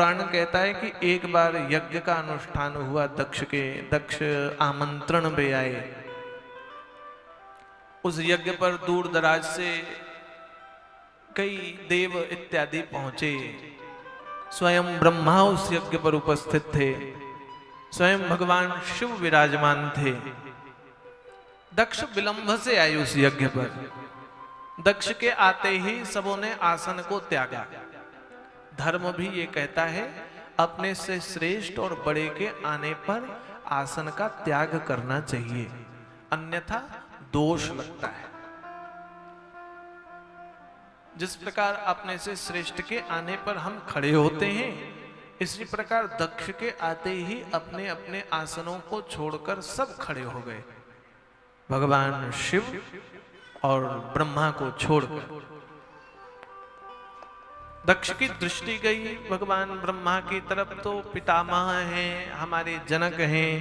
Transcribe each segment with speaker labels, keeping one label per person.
Speaker 1: पुराण कहता है कि एक बार यज्ञ का अनुष्ठान हुआ दक्ष आमंत्रण पे आए। उस यज्ञ पर दूर दराज से कई देव इत्यादि पहुंचे। स्वयं ब्रह्मा उस यज्ञ पर उपस्थित थे, स्वयं भगवान शिव विराजमान थे। दक्ष विलंब से आए उस यज्ञ पर। दक्ष के आते ही सबों ने आसन को त्यागा। धर्म भी ये कहता है अपने से श्रेष्ठ और बड़े के आने पर आसन का त्याग करना चाहिए, अन्यथा दोष लगता है। जिस प्रकार अपने से श्रेष्ठ के आने पर हम खड़े होते हैं, इसी प्रकार दक्ष के आते ही अपने अपने आसनों को छोड़कर सब खड़े हो गए, भगवान शिव और ब्रह्मा को छोड़कर। दक्ष की दृष्टि गई भगवान ब्रह्मा की तरफ, तो पितामह हैं, हमारे जनक हैं,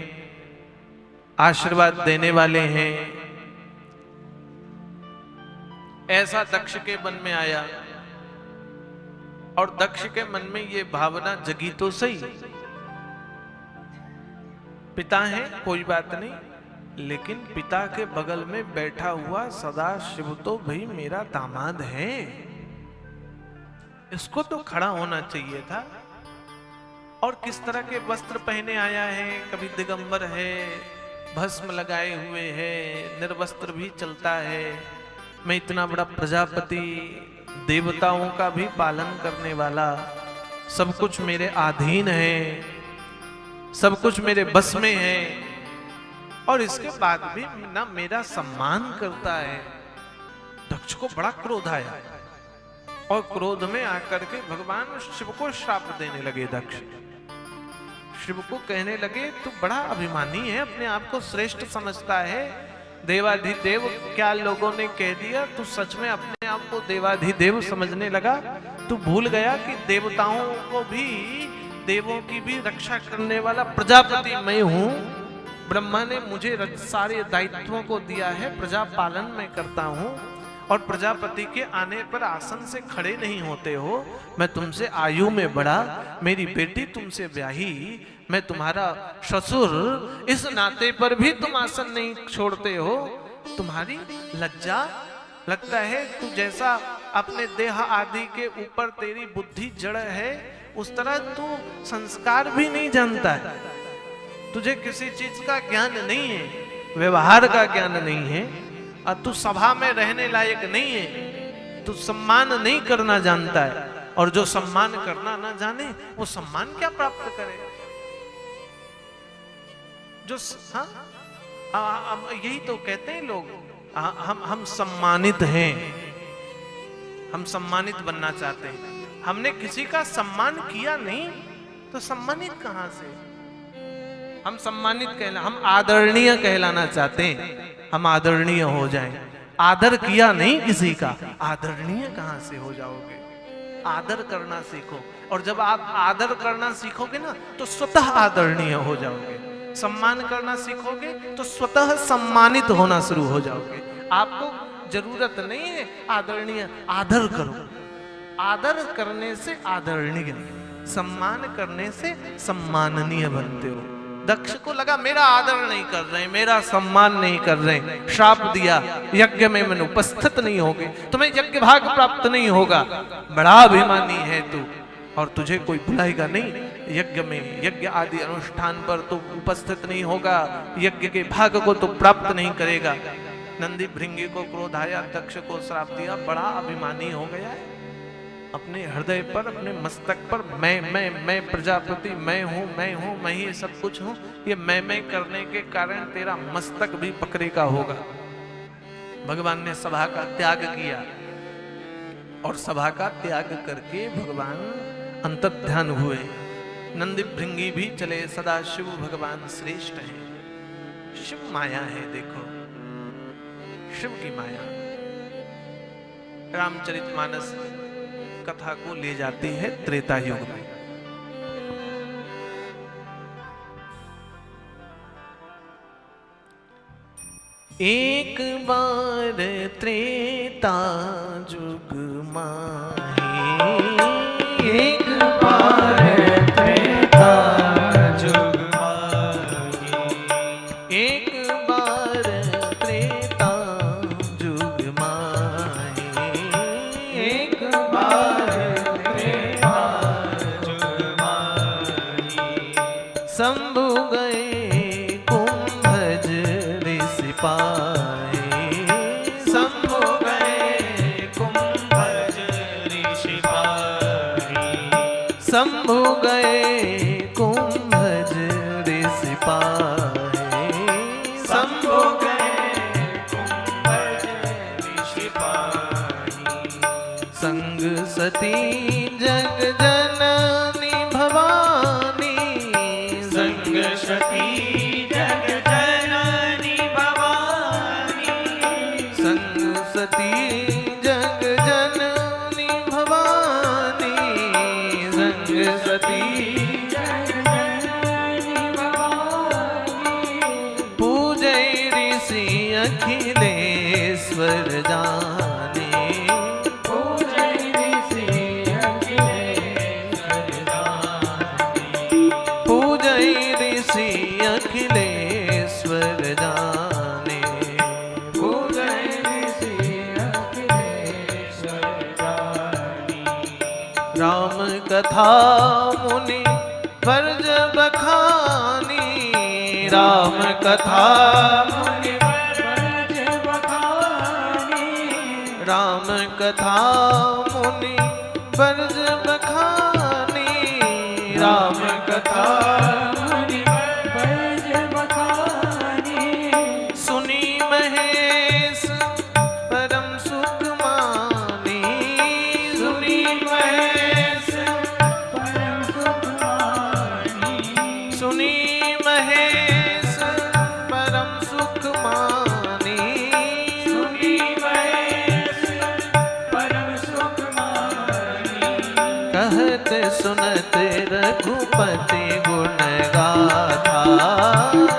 Speaker 1: आशीर्वाद देने वाले हैं, ऐसा दक्ष के मन में आया। और दक्ष के मन में ये भावना जगी तो सही, पिता है कोई बात नहीं, लेकिन पिता के बगल में बैठा हुआ सदा शिव तो भाई मेरा दामाद है, इसको तो खड़ा होना चाहिए था। और किस तरह के वस्त्र पहने आया है, कभी दिगंबर है, भस्म लगाए हुए है, निर्वस्त्र भी चलता है। मैं इतना बड़ा प्रजापति, देवताओं का भी पालन करने वाला, सब कुछ मेरे अधीन है, सब कुछ मेरे बस में है, और इसके बाद भी ना मेरा सम्मान करता है। दक्ष को बड़ा क्रोध आया और क्रोध में आकर के भगवान शिव को श्राप देने लगे। दक्ष शिव को कहने लगे तू बड़ा अभिमानी है, अपने आप को श्रेष्ठ समझता है, देवाधिदेव क्या लोगों ने कह दिया, तू सच में अपने आप को देवाधिदेव समझने लगा। तू भूल गया कि देवताओं को भी, देवों की भी रक्षा करने वाला प्रजापति मैं हूं। ब्रह्मा ने मुझे सारे दायित्वों को दिया है, प्रजा पालन मैं करता हूं, और प्रजापति के आने पर आसन से खड़े नहीं होते हो। मैं तुमसे आयु में बड़ा, मेरी बेटी तुमसे ब्याही, मैं तुम्हारा ससुर, इस नाते पर भी तुम आसन नहीं छोड़ते हो। तुम्हारी लज्जा, लगता है तू जैसा अपने देह आदि के ऊपर तेरी बुद्धि जड़ है, उस तरह तू संस्कार भी नहीं जानता है, तुझे किसी चीज का ज्ञान नहीं है, व्यवहार का ज्ञान नहीं है, और तू सभा में रहने लायक नहीं है, तू सम्मान नहीं करना जानता है, और जो सम्मान करना ना जाने वो सम्मान क्या प्राप्त करे। जो यही तो कहते हैं लोग, हम सम्मानित हैं, हम सम्मानित बनना चाहते हैं। हमने किसी का सम्मान किया नहीं तो सम्मानित कहां से। हम सम्मानित कहला, हम आदरणीय कहलाना चाहते हैं, हम आदरणीय हो जाएं। आदर किया नहीं किसी का, आदरणीय कहां से हो जाओगे। आदर करना सीखो, और जब आप आदर करना सीखोगे ना तो स्वतः आदरणीय हो जाओगे। सम्मान करना सीखोगे तो स्वतः सम्मानित होना शुरू हो जाओगे। आपको जरूरत नहीं है आदरणीय, आदर करो। आदर करने से आदरणीय, सम्मान करने से सम्माननीय बनते हो। दक्ष को लगा मेरा आदर नहीं कर रहे, मेरा सम्मान नहीं कर रहे, श्राप दिया, यज्ञ में मैंने उपस्थित नहीं होगे, तुम्हें यज्ञ भाग प्राप्त नहीं होगा। बड़ा अभिमानी है तू, और तुझे कोई बुलाएगा नहीं यज्ञ में, यज्ञ आदि अनुष्ठान पर तो उपस्थित नहीं होगा, यज्ञ के भाग को तो प्राप्त नहीं करेगा। नंदी भृंगी को क्रोध आया, दक्ष को श्राप दिया, बड़ा अभिमानी हो गया है। अपने हृदय पर, अपने मस्तक पर मैं प्रजापति, मैं हूं, मैं ही सब कुछ हूं, ये मैं करने के कारण तेरा मस्तक भी पकड़ेगा होगा। भगवान ने सभा का त्याग किया, और सभा का त्याग करके भगवान अंतर्ध्यान हुए। नंदी भृंगी भी चले, सदा शिव भगवान श्रेष्ठ हैं। शिव माया है, देखो शिव की माया। रामचरितमानस कथा को ले जाती है त्रेता युग में। एक बार त्रेता युग माहे, एक बार शंभु गए कुंभज ऋषि पाए, शंभु गए कुंभज ऋषि पाए, शंभु गए कुंभज ऋषि पाए, शंभु गए कुंभज ऋषि पाए। संग सती जग जननी भवानी, संग सती जग जननी भवानी, संग सती जग जननी भवानी, संग सती जग जननी भवानी। पूजै ऋषि अखिलेश्वर जाने, अखिलेश्वर जाने, पूजै ऋषि अखिलेश्वर जाने। राम कथा मुनि वर्ज बखानी, राम कथा मुनि वर्ज बखानी, राम कथा मुनि वर्ज बखानी, राम कथा सुनत रघुपति गुण गाथा,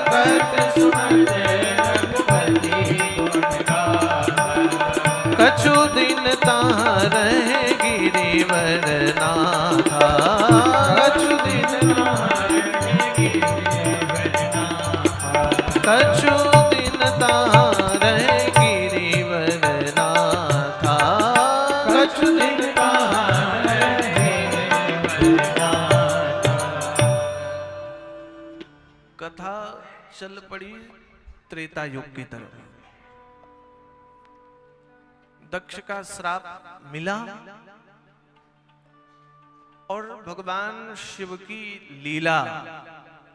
Speaker 1: कहत सुनत रघुपति गुण गाथा। कछु दिन ताहाँ रहे गिरिवर नाथा, कछु दिन ताहाँ रहे गिरिवर नाथा, कछु दिन ताहाँ रहे गिरिवर नाथा, कछु दिन ताहाँ कथा चल पड़ी त्रेता युग की तरफ। दक्ष का श्राप मिला और भगवान शिव की लीला